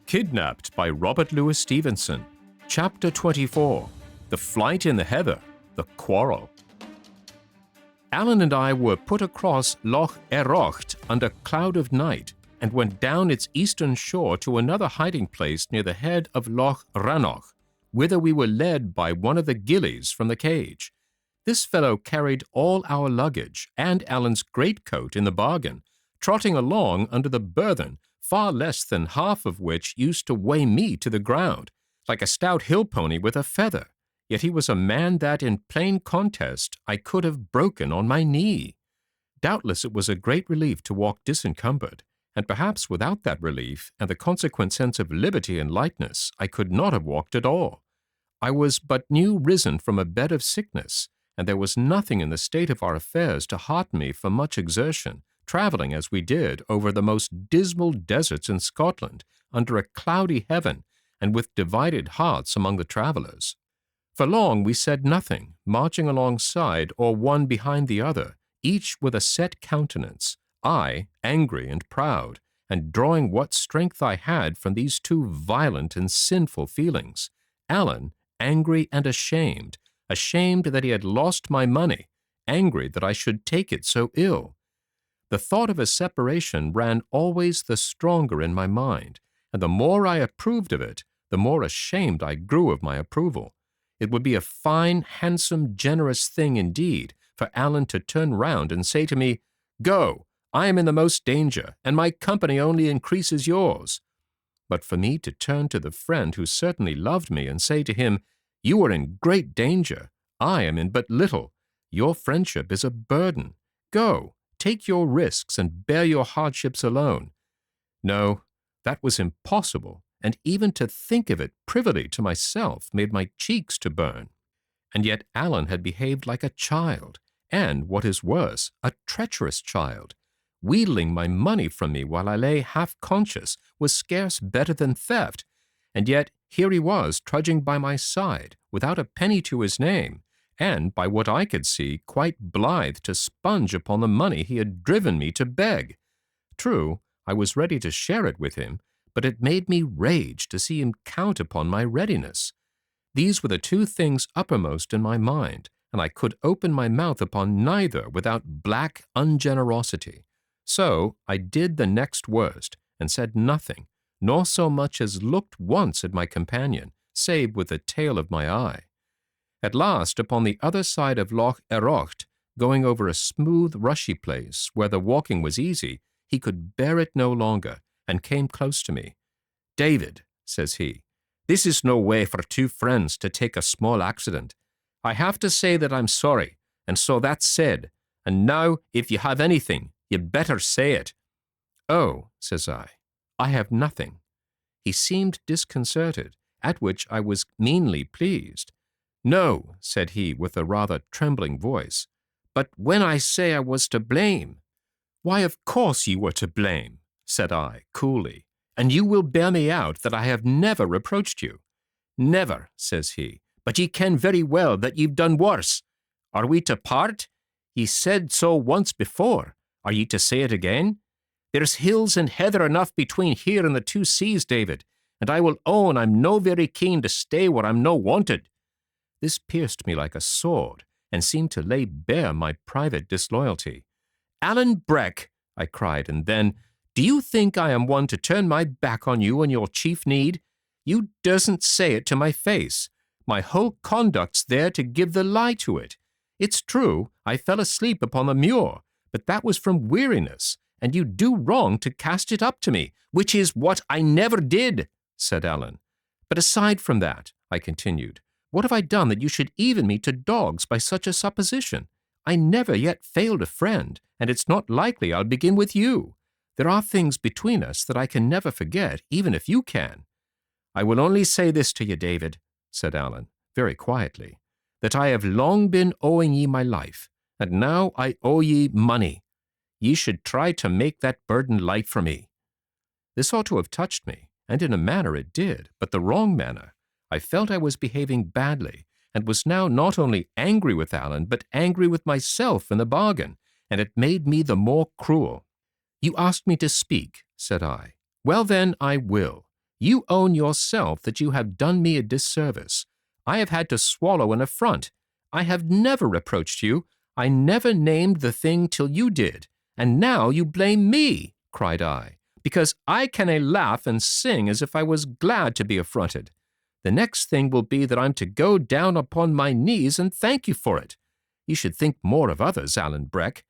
Kidnapped by Robert Louis Stevenson. Chapter 24. The Flight in the Heather. The Quarrel. Alan and I were put across Loch Erocht under cloud of night and went down its eastern shore to another hiding place near the head of Loch Rannoch, whither we were led by one of the gillies from the cage. This fellow carried all our luggage and Alan's greatcoat in the bargain, trotting along under the burthen, far less than half of which used to weigh me to the ground, like a stout hill pony with a feather. Yet he was a man that, in plain contest, I could have broken on my knee. Doubtless it was a great relief to walk disencumbered, and perhaps without that relief and the consequent sense of liberty and lightness, I could not have walked at all. I was but new risen from a bed of sickness, and there was nothing in the state of our affairs to hearten me for much exertion, travelling as we did over the most dismal deserts in Scotland, under a cloudy heaven, and with divided hearts among the travellers. For long we said nothing, marching alongside or one behind the other, each with a set countenance, I angry and proud, and drawing what strength I had from these two violent and sinful feelings. Alan angry and ashamed that he had lost my money, angry that I should take it so ill. The thought of a separation ran always the stronger in my mind, and the more I approved of it, the more ashamed I grew of my approval. It would be a fine, handsome, generous thing indeed for Alan to turn round and say to me, "Go, I am in the most danger, and my company only increases yours." But for me to turn to the friend who certainly loved me and say to him, "You are in great danger, I am in but little. Your friendship is a burden. Go, take your risks and bear your hardships alone." No, that was impossible, and even to think of it privily to myself made my cheeks to burn. And yet Alan had behaved like a child, and, what is worse, a treacherous child. Wheedling my money from me while I lay half-conscious was scarce better than theft, and yet here he was trudging by my side, without a penny to his name, and, by what I could see, quite blithe to sponge upon the money he had driven me to beg. True, I was ready to share it with him, but it made me rage to see him count upon my readiness. These were the two things uppermost in my mind, and I could open my mouth upon neither without black ungenerosity. So I did the next worst, and said nothing, nor so much as looked once at my companion, save with the tail of my eye. At last, upon the other side of Loch Erocht, going over a smooth, rushy place where the walking was easy, he could bear it no longer, and came close to me. "David," says he, "this is no way for two friends to take a small accident. I have to say that I'm sorry, and so that's said, and now, if you have anything, you'd better say it." "Oh," says I have nothing." He seemed disconcerted, at which I was meanly pleased. "No," said he with a rather trembling voice, "but when I say I was to blame—" "Why, of course you were to blame," said I coolly, "and you will bear me out that I have never reproached you." "Never," says he, "but ye ken very well that ye've done worse. Are we to part? Ye said so once before. Are ye to say it again? There's hills and heather enough between here and the two seas, David, and I will own I'm no very keen to stay where I'm no wanted." This pierced me like a sword, and seemed to lay bare my private disloyalty. "Alan Breck," I cried, and then, "do you think I am one to turn my back on you in your chief need? You dursn't say it to my face. My whole conduct's there to give the lie to it. It's true, I fell asleep upon the muir, but that was from weariness, and you do wrong to cast it up to me, which is what I never did," said Alan. "But aside from that," I continued, "what have I done that you should even me to dogs by such a supposition? I never yet failed a friend, and it's not likely I'll begin with you. There are things between us that I can never forget, even if you can." "I will only say this to you, David," said Alan, very quietly, "that I have long been owing ye my life, and now I owe ye money. Ye should try to make that burden light for me." This ought to have touched me, and in a manner it did, but the wrong manner. I felt I was behaving badly, and was now not only angry with Alan, but angry with myself in the bargain, and it made me the more cruel. "You asked me to speak," said I. "Well then, I will. You own yourself that you have done me a disservice. I have had to swallow an affront. I have never reproached you. I never named the thing till you did. And now you blame me, cried I, because I can laugh and sing as if I was glad to be affronted. The next thing will be that I'm to go down upon my knees and thank you for it. You should think more of others, Alan Breck.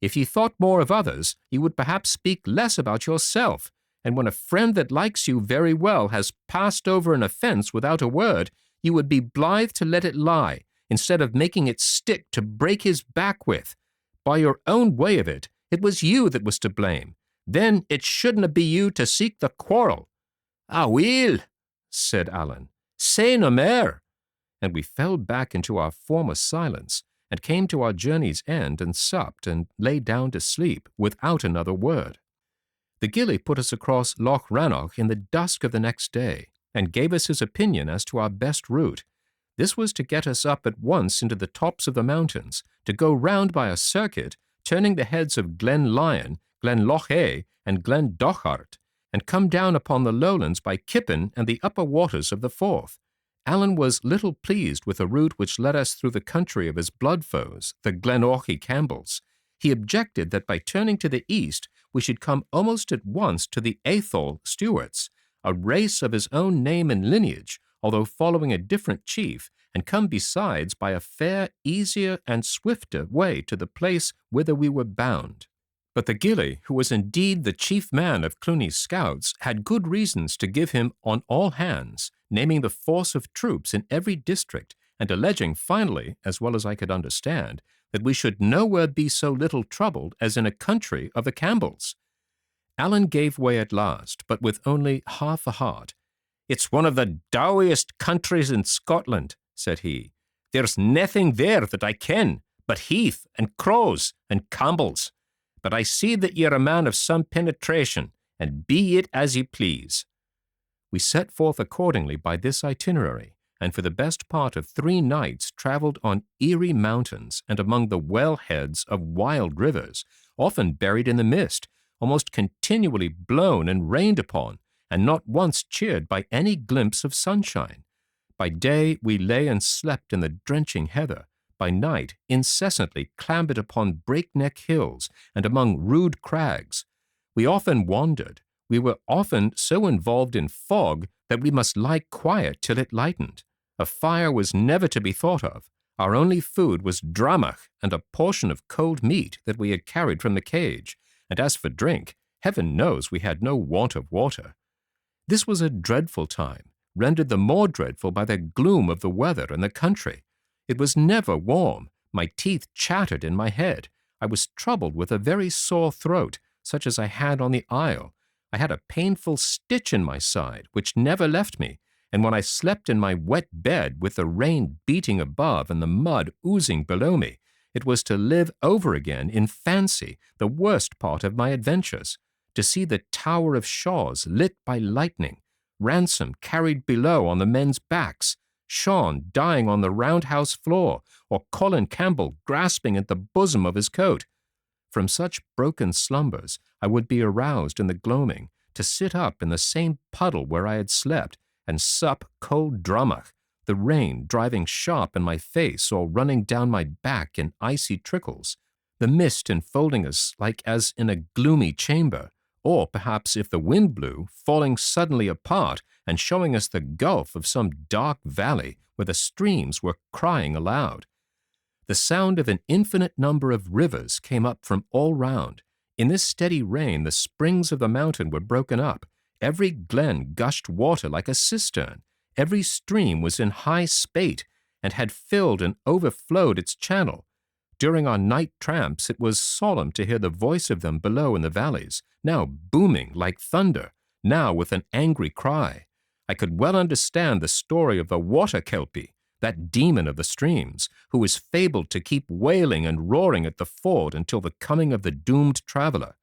If you thought more of others, you would perhaps speak less about yourself, and when a friend that likes you very well has passed over an offense without a word, you would be blithe to let it lie, instead of making it stick to break his back with. By your own way of it, it was you that was to blame. Then it shouldn't be you to seek the quarrel. Aweel, said Alan, say no mair. And we fell back into our former silence, and came to our journey's end and supped and lay down to sleep without another word. The gillie put us across Loch Rannoch in the dusk of the next day, and gave us his opinion as to our best route. This was to get us up at once into the tops of the mountains, to go round by a circuit, turning the heads of Glen Lyon, Glen Lochea, and Glen Dochart, and come down upon the lowlands by Kippen and the upper waters of the Forth. Alan was little pleased with the route which led us through the country of his blood foes, the Glenorchy Campbells. He objected that by turning to the east, we should come almost at once to the Athol Stewarts, a race of his own name and lineage, although following a different chief, and come besides by a fair, easier, and swifter way to the place whither we were bound. But the gillie, who was indeed the chief man of Cluny's scouts, had good reasons to give him on all hands, naming the force of troops in every district, and alleging finally, as well as I could understand, that we should nowhere be so little troubled as in a country of the Campbells. Alan gave way at last, but with only half a heart. It's one of the dowiest countries in Scotland, said he. There's naething there that I ken, but heath and crows and Campbells. But I see that ye're a man of some penetration, and be it as ye please. We set forth accordingly by this itinerary, and for the best part of 3 nights travelled on eerie mountains and among the well-heads of wild rivers, often buried in the mist, almost continually blown and rained upon, and not once cheered by any glimpse of sunshine. By day we lay and slept in the drenching heather, by night incessantly clambered upon breakneck hills and among rude crags. We often wandered. We were often so involved in fog that we must lie quiet till it lightened. A fire was never to be thought of. Our only food was dramach and a portion of cold meat that we had carried from the cage, and as for drink, heaven knows we had no want of water. This was a dreadful time, rendered the more dreadful by the gloom of the weather and the country. It was never warm. My teeth chattered in my head. I was troubled with a very sore throat, such as I had on the isle. I had a painful stitch in my side, which never left me, and when I slept in my wet bed with the rain beating above and the mud oozing below me, it was to live over again in fancy the worst part of my adventures, to see the Tower of Shaws lit by lightning, Ransom carried below on the men's backs, Sean dying on the roundhouse floor, or Colin Campbell grasping at the bosom of his coat. From such broken slumbers I would be aroused in the gloaming, to sit up in the same puddle where I had slept, and sup cold dramach, the rain driving sharp in my face or running down my back in icy trickles, the mist enfolding us like as in a gloomy chamber, or perhaps if the wind blew, falling suddenly apart and showing us the gulf of some dark valley where the streams were crying aloud. The sound of an infinite number of rivers came up from all round. In this steady rain the springs of the mountain were broken up. Every glen gushed water like a cistern. Every stream was in high spate, and had filled and overflowed its channel. During our night tramps it was solemn to hear the voice of them below in the valleys, now booming like thunder, now with an angry cry. I could well understand the story of the water kelpie, that demon of the streams, who was fabled to keep wailing and roaring at the ford until the coming of the doomed traveller.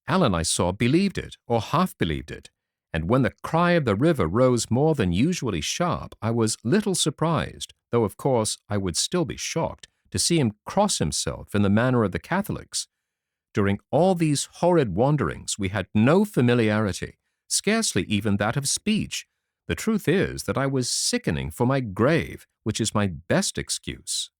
Alan, I saw, believed it, or half believed it, and when the cry of the river rose more than usually sharp, I was little surprised, though of course I would still be shocked, to see him cross himself in the manner of the Catholics. During all these horrid wanderings we had no familiarity, scarcely even that of speech. The truth is that I was sickening for my grave, which is my best excuse.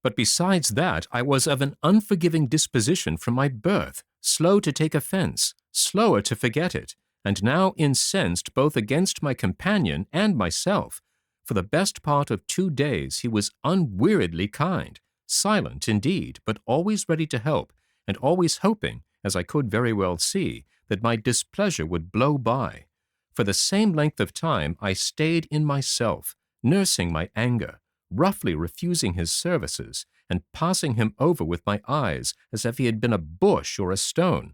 But besides that, I was of an unforgiving disposition from my birth, slow to take offense, slower to forget it, and now incensed both against my companion and myself. For the best part of 2 days he was unweariedly kind, silent indeed, but always ready to help, and always hoping, as I could very well see, that my displeasure would blow by. For the same length of time I stayed in myself, nursing my anger, roughly refusing his services, and passing him over with my eyes as if he had been a bush or a stone.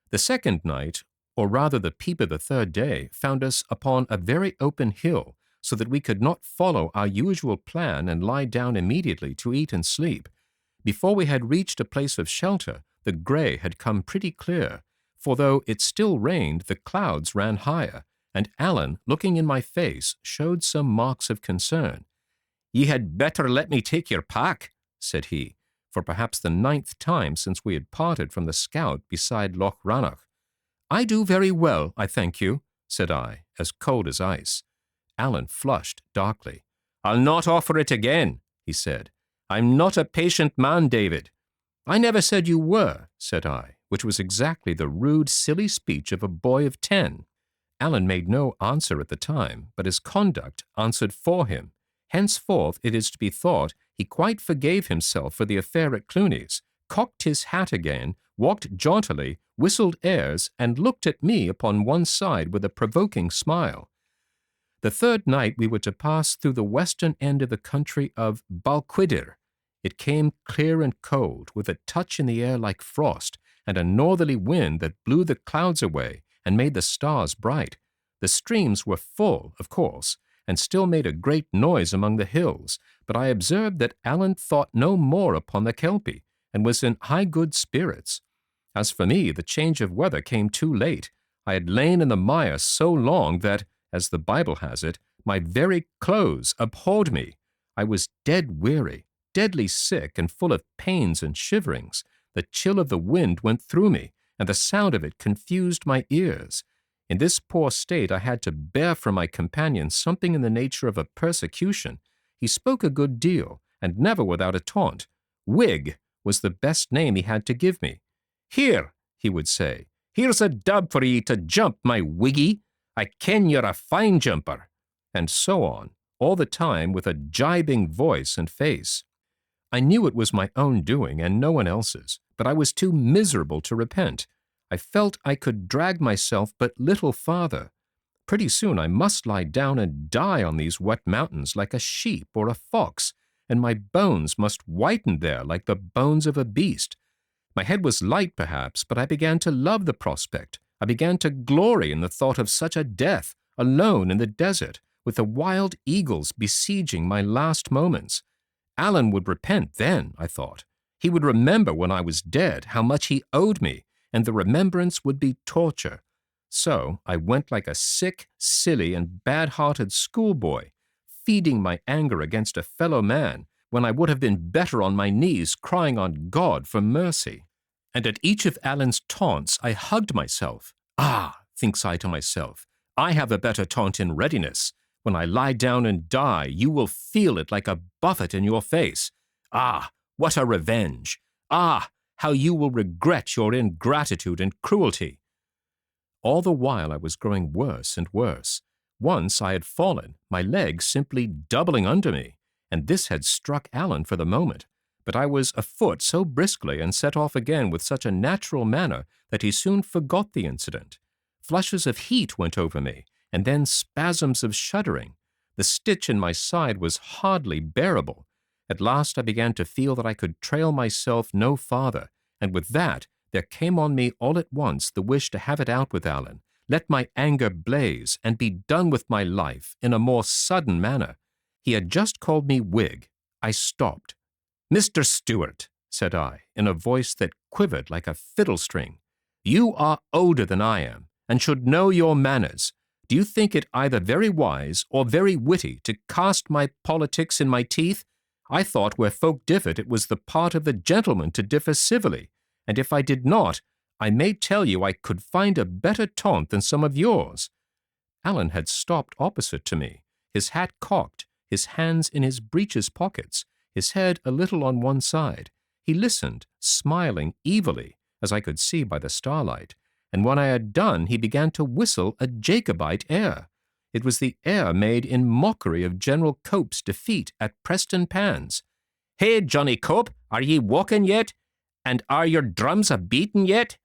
The second night, or rather the peep of the third day, found us upon a very open hill, so that we could not follow our usual plan and lie down immediately to eat and sleep. Before we had reached a place of shelter, the grey had come pretty clear, for though it still rained, the clouds ran higher, and Allen, looking in my face, showed some marks of concern. "Ye had better let me take your pack," said he, for perhaps the 9th time since we had parted from the scout beside Loch Rannoch. "I do very well, I thank you," said I, as cold as ice. Allen flushed darkly. "I'll not offer it again," he said. "I'm not a patient man, David." "I never said you were," said I, which was exactly the rude, silly speech of a boy of 10. Allen made no answer at the time, but his conduct answered for him. Henceforth it is to be thought he quite forgave himself for the affair at Cluny's, cocked his hat again, walked jauntily, whistled airs, and looked at me upon one side with a provoking smile. The third night we were to pass through the western end of the country of Balquhidder. It came clear and cold, with a touch in the air like frost, and a northerly wind that blew the clouds away and made the stars bright. The streams were full, of course, and still made a great noise among the hills, but I observed that Allen thought no more upon the Kelpie, and was in high good spirits. As for me, the change of weather came too late. I had lain in the mire so long that, as the Bible has it, my very clothes abhorred me. I was dead weary, deadly sick, and full of pains and shiverings. The chill of the wind went through me, and the sound of it confused my ears. In this poor state I had to bear from my companion something in the nature of a persecution. He spoke a good deal, and never without a taunt. Whig was the best name he had to give me. "Here," he would say, "here's a dub for ye to jump, my Whiggy. I ken you're a fine jumper," and so on, all the time with a gibing voice and face. I knew it was my own doing and no one else's, but I was too miserable to repent. I felt I could drag myself but little farther. Pretty soon I must lie down and die on these wet mountains like a sheep or a fox, and my bones must whiten there like the bones of a beast. My head was light, perhaps, but I began to love the prospect. I began to glory in the thought of such a death, alone in the desert, with the wild eagles besieging my last moments. Allen would repent then, I thought. He would remember when I was dead how much he owed me, and the remembrance would be torture. So I went like a sick, silly, and bad-hearted schoolboy, feeding my anger against a fellow man, when I would have been better on my knees crying on God for mercy. And at each of Allen's taunts I hugged myself. "Ah," thinks I to myself, "I have a better taunt in readiness. When I lie down and die, you will feel it like a buffet in your face. Ah, what a revenge! Ah, how you will regret your ingratitude and cruelty!" All the while I was growing worse and worse. Once I had fallen, my leg simply doubling under me, and this had struck Allen for the moment. But I was afoot so briskly and set off again with such a natural manner that he soon forgot the incident. Flushes of heat went over me, and then spasms of shuddering. The stitch in my side was hardly bearable. At last I began to feel that I could trail myself no farther, and with that there came on me all at once the wish to have it out with Allen, let my anger blaze, and be done with my life in a more sudden manner. He had just called me Whig. I stopped. "Mr. Stewart," said I, in a voice that quivered like a fiddle-string, "you are older than I am, and should know your manners. Do you think it either very wise or very witty to cast my politics in my teeth? I thought where folk differed it was the part of the gentleman to differ civilly, and if I did not, I may tell you I could find a better taunt than some of yours." Allen had stopped opposite to me, his hat cocked, his hands in his breeches pockets, his head a little on one side. He listened, smiling evilly, as I could see by the starlight, and when I had done he began to whistle a Jacobite air. It was the air made in mockery of General Cope's defeat at Preston Pans. "Hey, Johnny Cope, are ye walking yet? And are your drums a-beating yet?"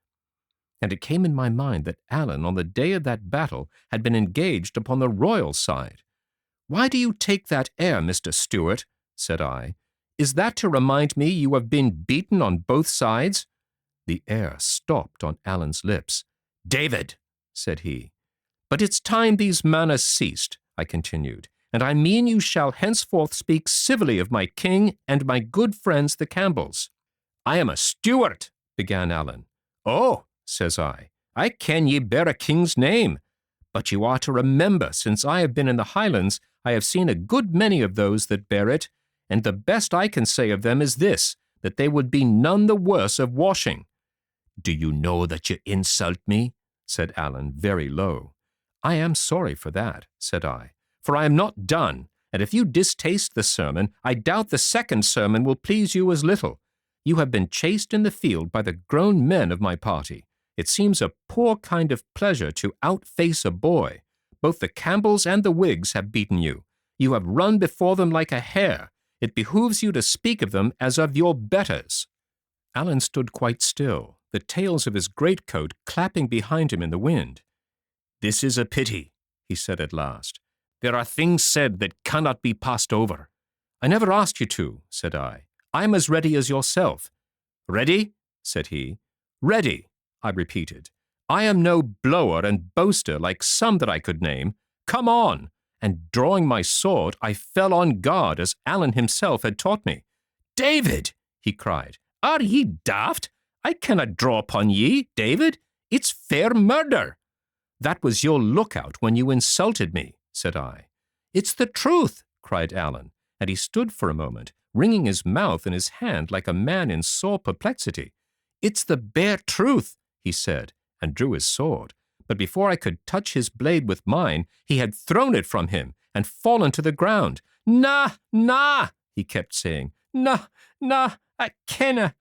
And it came in my mind that Allen, on the day of that battle, had been engaged upon the royal side. "Why do you take that air, Mr. Stewart?" said I. "Is that to remind me you have been beaten on both sides?" The air stopped on Allen's lips. "David," said he. "But it's time these manners ceased," I continued, "and I mean you shall henceforth speak civilly of my king and my good friends the Campbells." "I am a Stewart," began Allen. "Oh," says I ken ye bear a king's name. But you are to remember, since I have been in the Highlands, I have seen a good many of those that bear it, and the best I can say of them is this, that they would be none the worse of washing." "Do you know that you insult me?" said Allen, very low. "I am sorry for that," said I, "for I am not done, and if you distaste the sermon, I doubt the second sermon will please you as little. You have been chased in the field by the grown men of my party. It seems a poor kind of pleasure to outface a boy. Both the Campbells and the Whigs have beaten you. You have run before them like a hare. It behooves you to speak of them as of your betters." Allen stood quite still, the tails of his greatcoat clapping behind him in the wind. "This is a pity," he said at last. "There are things said that cannot be passed over." "I never asked you to," said I. "I am as ready as yourself." "Ready?" said he. "Ready," I repeated. "I am no blower and boaster like some that I could name. Come on!" And drawing my sword, I fell on guard as Allen himself had taught me. "David!" he cried. "Are ye daft? I cannot draw upon ye, David. It's fair murder." "That was your lookout when you insulted me," said I. "It's the truth," cried Allen, and he stood for a moment, wringing his mouth in his hand like a man in sore perplexity. "It's the bare truth," he said, and drew his sword. But before I could touch his blade with mine, he had thrown it from him and fallen to the ground. "Na, na," he kept saying. "Na, na, I kenna.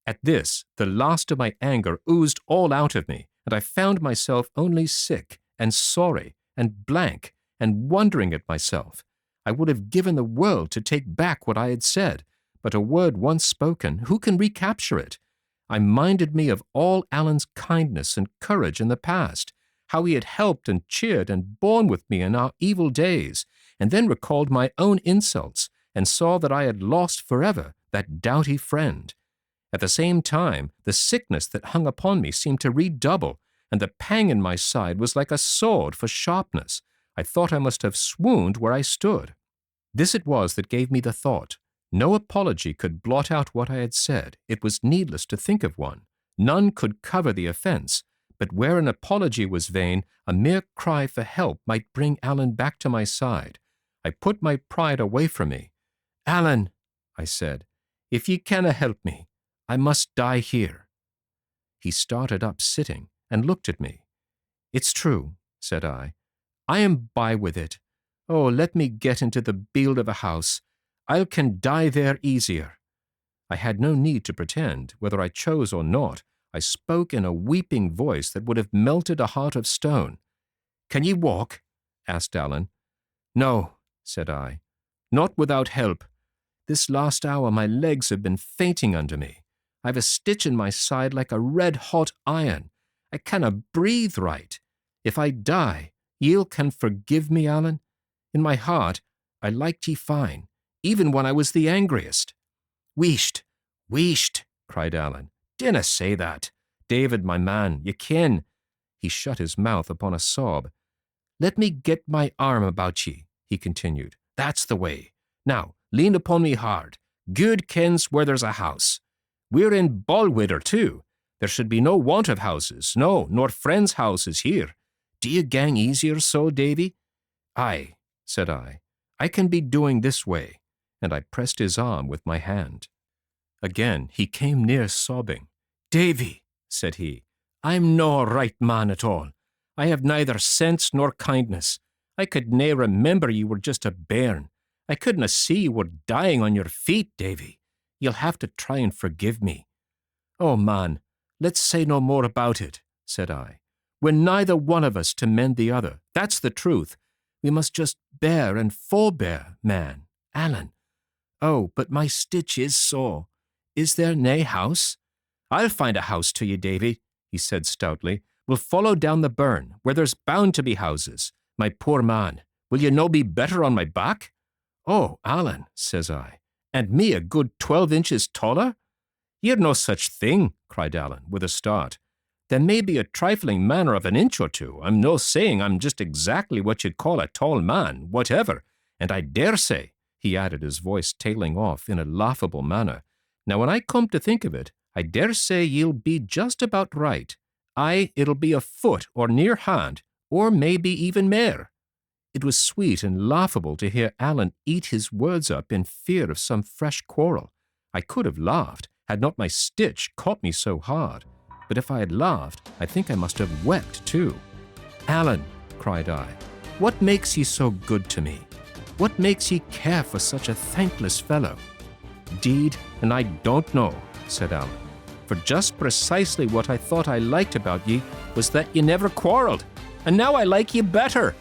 At this, the last of my anger oozed all out of me, and I found myself only sick and sorry and blank and wondering at myself. I would have given the world to take back what I had said, but a word once spoken, who can recapture it? I minded me of all Allen's kindness and courage in the past, how he had helped and cheered and borne with me in our evil days, and then recalled my own insults and saw that I had lost forever that doughty friend. At the same time, the sickness that hung upon me seemed to redouble, and the pang in my side was like a sword for sharpness. I thought I must have swooned where I stood. This it was that gave me the thought. No apology could blot out what I had said. It was needless to think of one. None could cover the offense. But where an apology was vain, a mere cry for help might bring Allen back to my side. I put my pride away from me. "Allen," I said, "if ye canna help me, I must die here." He started up sitting and looked at me. "It's true," said I. "I am by with it. Oh, let me get into the bield of a house. I can die there easier." I had no need to pretend, whether I chose or not. I spoke in a weeping voice that would have melted a heart of stone. "Can ye walk?" asked Allen. "No," said I, "not without help. This last hour my legs have been fainting under me. I've a stitch in my side like a red-hot iron. I canna breathe right. If I die, ye'll can forgive me, Allen? In my heart, I liked ye fine, even when I was the angriest." "Wheesht, wheesht," cried Allen. "Dinna say that. David, my man, ye ken." He shut his mouth upon a sob. "Let me get my arm about ye," he continued. "That's the way. Now, lean upon me hard. Good kens where there's a house. We're in Balwhidder, too. There should be no want of houses, no, nor friends' houses here. Do ye gang easier so, Davy?" "Aye," said I can be doing this way," and I pressed his arm with my hand. Again he came near sobbing. Davy, said he, I'm no right man at all. I have neither sense nor kindness. I could nae remember you were just a bairn. I couldna see you were dying on your feet, Davy. You'll have to try and forgive me. Oh, man, let's say no more about it, said I. We're neither one of us to mend the other. That's the truth. We must just bear and forbear, man. Alan. Oh, but my stitch is sore. Is there nae house? I'll find a house to you, Davy, he said stoutly. We'll follow down the burn, where there's bound to be houses. My poor man, will you no be better on my back? Oh, Alan, says I, and me a good 12 inches taller? Ye're no such thing, cried Alan, with a start. There may be a trifling manner of an inch or two. I'm no saying I'm just exactly what you'd call a tall man, whatever, and I dare say, he added, his voice tailing off in a laughable manner. Now, when I come to think of it, I dare say ye'll be just about right. Aye, it'll be a foot or near hand, or maybe even mair. It was sweet and laughable to hear Alan eat his words up in fear of some fresh quarrel. I could have laughed, had not my stitch caught me so hard. But if I had laughed, I think I must have wept too. Alan, cried I, what makes ye so good to me? What makes ye care for such a thankless fellow? Deed, and I don't know, said Alan, for just precisely what I thought I liked about ye was that ye never quarrelled, and now I like ye better.